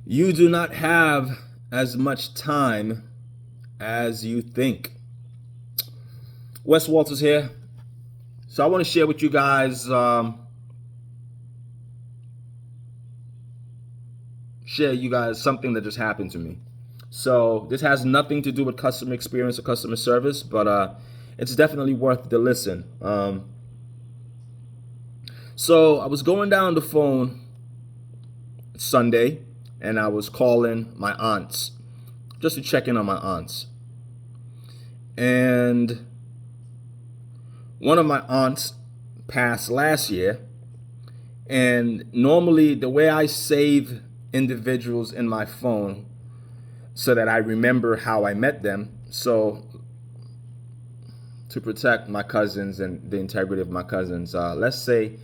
You do not have as much time as you think. Wes Walters here. So I want to share with you guys, something that just happened to me. So this has nothing to do with customer experience or customer service, but it's definitely worth the listen. So I was going down the phone Sunday, and I was calling my aunts just to check in on my aunts. And one of my aunts passed last year, and normally the way I save individuals in my phone so that I remember how I met them, so to protect my cousins and the integrity of my cousins, let's say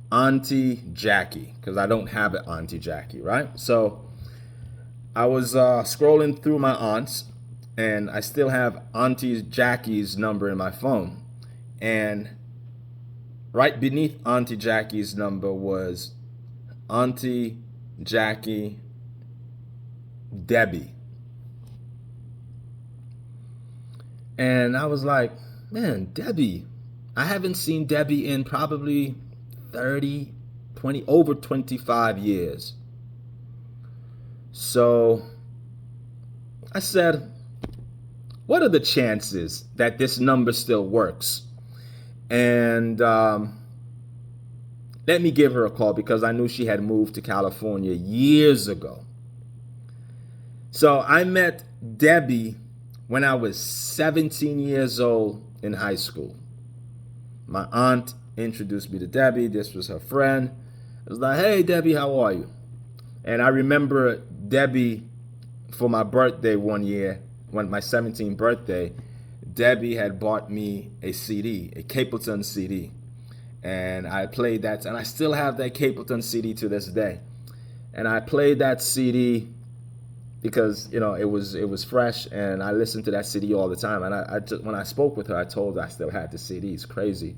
Auntie Jackie, because I don't have an Auntie Jackie, right? So I was scrolling through my aunts, and I still have Auntie Jackie's number in my phone. And right beneath Auntie Jackie's number was Auntie Jackie Debbie. And I was like, man, Debbie. I haven't seen Debbie in probably 30, 20, over 25 years. So I said, what are the chances that this number still works? And let me give her a call, because I knew she had moved to California years ago. So I met Debbie when I was 17 years old in high school. My aunt introduced me to Debbie. This was her friend. I was like, hey, Debbie, how are you? And I remember Debbie, for my birthday one year, when my 17th birthday, Debbie had bought me a CD, a Capleton CD. And I played that, and I still have that Capleton CD to this day. And I played that CD because it was fresh, and I listened to that CD all the time. And I just, when I spoke with her, I told her I still had the CD. It's crazy.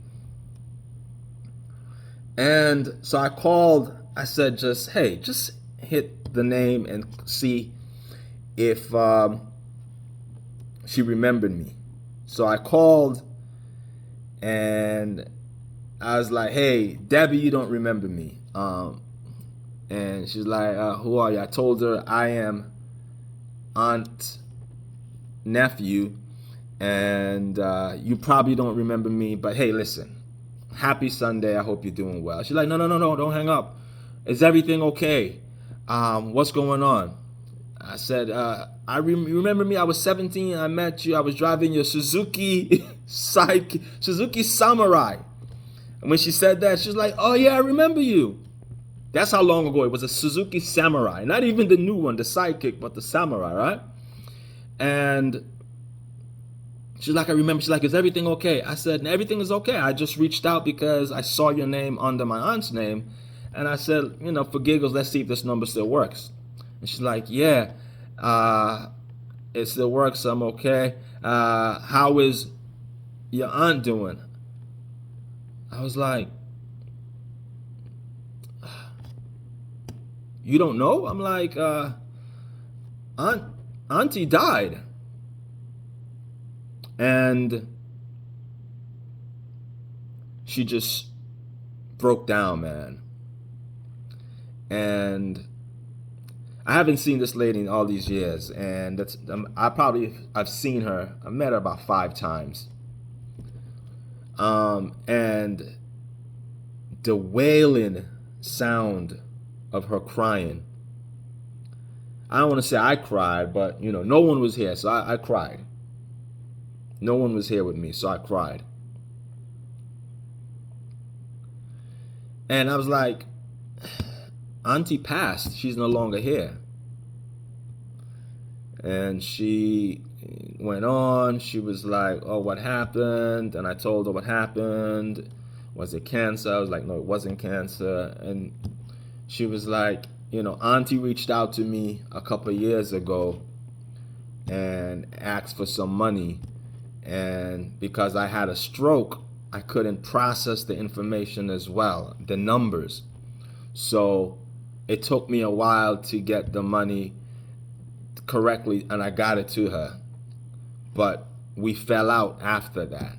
And so I called. I said, just hit the name and see if she remembered me. So I called, and I was like, hey, Debbie, you don't remember me. And she's like, who are you? I told her I am Aunt Nephew, and you probably don't remember me, but hey, listen, happy Sunday. I hope you're doing well. She's like, no, don't hang up. Is everything okay? What's going on? I said, remember me? I was 17. I met you. I was driving your Suzuki Suzuki Samurai. And when she said that, she was like, oh yeah, I remember you. That's how long ago it was. A Suzuki Samurai. Not even the new one, the Sidekick, but the Samurai, right? And she's like, I remember. She's like, is everything okay? I said, everything is okay. I just reached out because I saw your name under my aunt's name. And I said, for giggles, let's see if this number still works. And she's like, yeah, it still works. I'm okay. How is your aunt doing? I was like, you don't know? I'm like, Auntie died. And she just broke down, man. And I haven't seen this lady in all these years, and I've seen her. I met her about 5 times. And the wailing sound of her crying. I don't want to say I cried, but no one was here, so I cried. No one was here with me, so I cried. And I was like, Auntie passed. She's no longer here. And she went on. She was like, oh, what happened? And I told her what happened. Was it cancer? I was like, no, it wasn't cancer. And she was like, Auntie reached out to me a couple of years ago and asked for some money. And because I had a stroke, I couldn't process the information as well, the numbers. So it took me a while to get the money correctly, and I got it to her. But we fell out after that.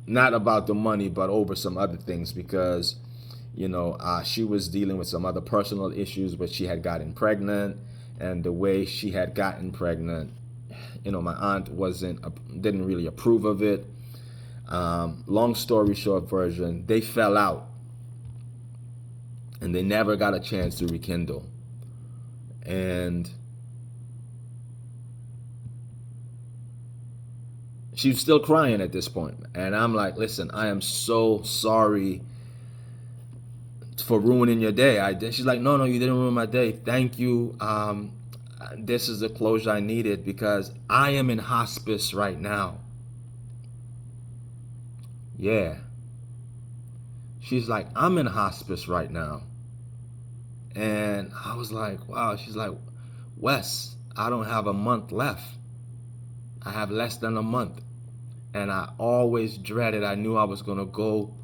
Not about the money, but over some other things, because she was dealing with some other personal issues, but she had gotten pregnant, and the way she had gotten pregnant, my aunt didn't really approve of it. Long story short version, they fell out, and they never got a chance to rekindle. And she was still crying at this point. And I'm like, listen, I am so sorry for ruining your day. She's like, no, you didn't ruin my day. Thank you. This is the closure I needed, because I am in hospice right now. Yeah. She's like, I'm in hospice right now. And I was like, wow. She's like, Wes, I don't have a month left. I have less than a month. And I always dreaded, I knew I was going to go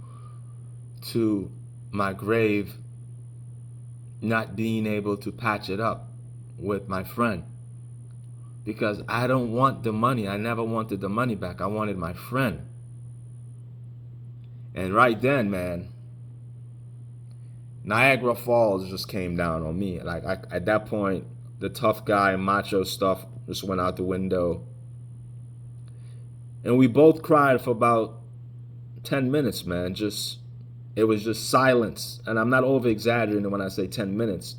to my grave not being able to patch it up with my friend, because I don't want the money. I never wanted the money back. I wanted my friend. And right then, man, Niagara Falls just came down on me. Like, at that point, the tough guy, macho stuff just went out the window. And we both cried for about 10 minutes, man. It was just silence. And I'm not over exaggerating when I say 10 minutes.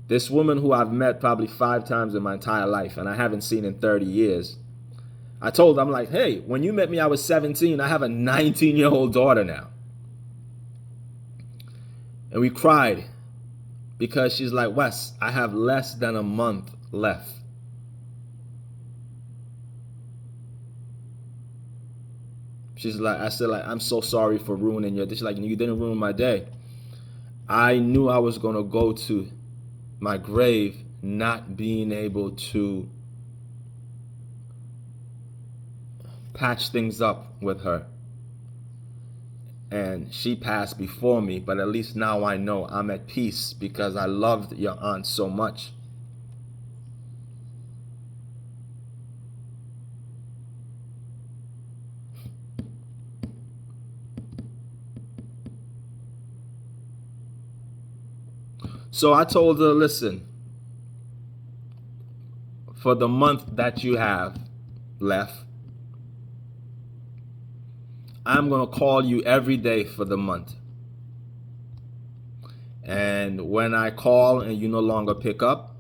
This woman who I've met probably 5 times in my entire life, and I haven't seen in 30 years. I told her, I'm like, hey, when you met me, I was 17. I have a 19-year-old daughter now. And we cried because she's like, Wes, I have less than a month left. She's like, I said, like, I'm so sorry for ruining your day. She's like, you didn't ruin my day. I knew I was going to go to my grave not being able to patch things up with her. And she passed before me, but at least now I know I'm at peace, because I loved your aunt so much. So I told her, listen, for the month that you have left, I'm going to call you every day for the month. And when I call and you no longer pick up,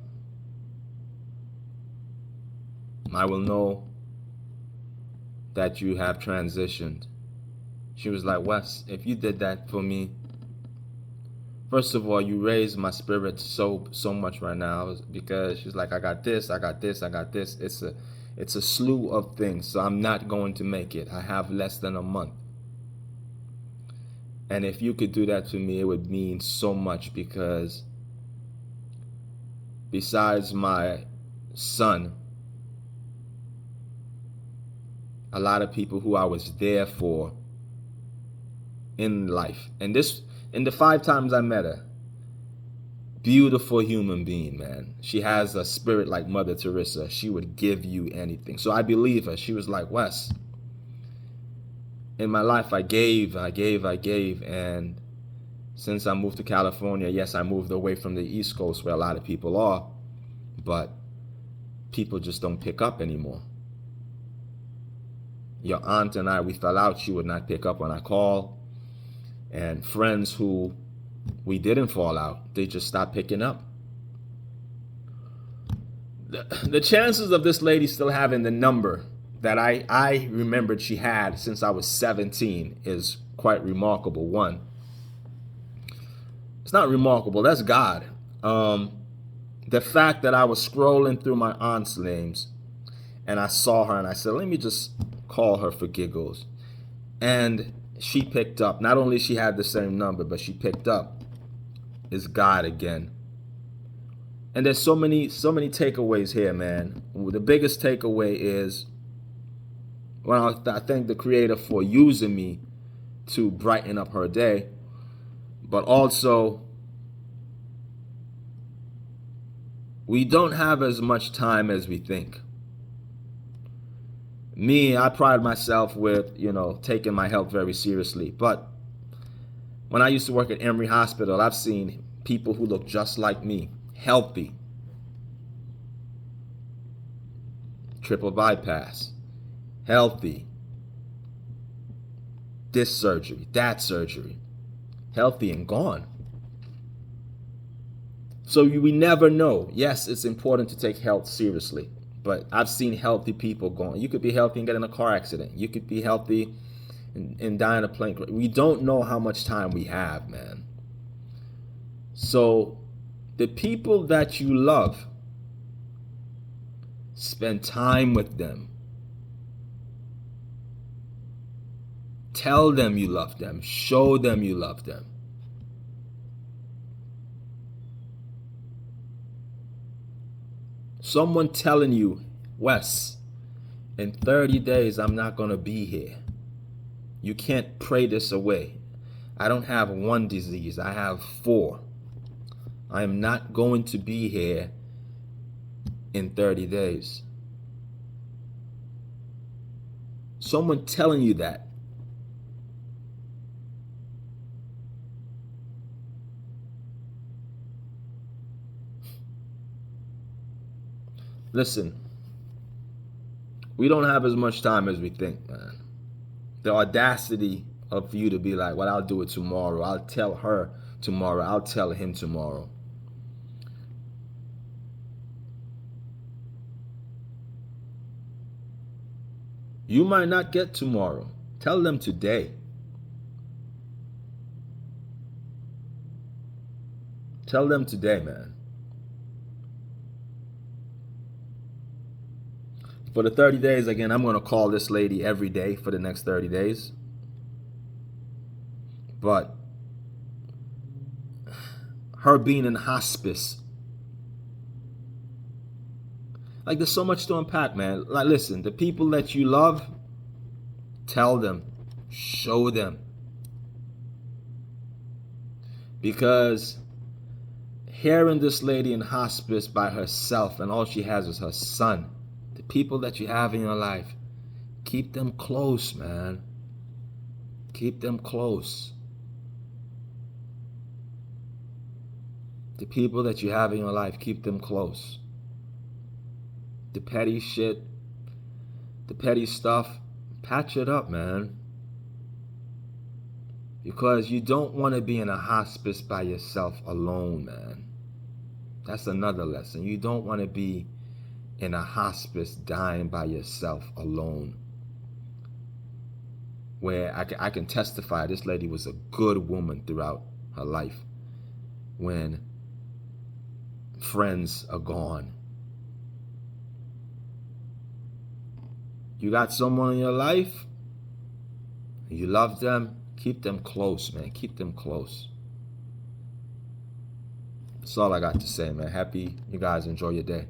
I will know that you have transitioned. She was like, Wes, if you did that for me, first of all, you raised my spirit so much right now, because she's like, I got this. It's a slew of things, so I'm not going to make it. I have less than a month. And if you could do that to me, it would mean so much, because besides my son, a lot of people who I was there for in life. And in the 5 times I met her, beautiful human being, man. She has a spirit like Mother Teresa. She would give you anything. So I believe her. She was like, Wes, in my life, I gave. And since I moved to California, yes, I moved away from the East Coast where a lot of people are, but people just don't pick up anymore. Your aunt and I, we fell out. She would not pick up when I call. And friends who we didn't fall out, they just stopped picking up. The chances of this lady still having the number that I remembered she had since I was 17 is quite remarkable. One, it's not remarkable, that's God. The fact that I was scrolling through my aunt's names and I saw her and I said, let me just call her for giggles. And she picked up. Not only she had the same number, but she picked up. Is God again. And there's so many takeaways here, man. The biggest takeaway is, well, I thank the Creator for using me to brighten up her day. But also, we don't have as much time as we think. Me, I pride myself with, taking my health very seriously. But when I used to work at Emory Hospital, I've seen people who look just like me, healthy, triple bypass, healthy, this surgery, that surgery, healthy and gone. So we never know. Yes, it's important to take health seriously, but I've seen healthy people gone. You could be healthy and get in a car accident. You could be healthy and die in a plane crash. We don't know how much time we have, man. So the people that you love, spend time with them. Tell them you love them. Show them you love them. Someone telling you, Wes, in 30 days, I'm not going to be here. You can't pray this away. I don't have one disease. I have 4. I am not going to be here in 30 days. Someone telling you that. Listen, we don't have as much time as we think, man. The audacity of you to be like, well, I'll do it tomorrow. I'll tell her tomorrow. I'll tell him tomorrow. You might not get tomorrow. Tell them today. Tell them today, man. For the 30 days, again, I'm going to call this lady every day for the next 30 days. But her being in hospice, like, there's so much to unpack, man. Like, listen, the people that you love, tell them, show them. Because hearing this lady in hospice by herself and all she has is her son, the people that you have in your life, keep them close, man. Keep them close. The people that you have in your life, keep them close. The petty shit, the petty stuff, patch it up, man. Because you don't want to be in a hospice by yourself alone, man. That's another lesson. You don't want to be in a hospice dying by yourself alone. Where I can testify this lady was a good woman throughout her life. When friends are gone. You got someone in your life, you love them, keep them close, man. Keep them close. That's all I got to say, man. Happy you guys enjoy your day.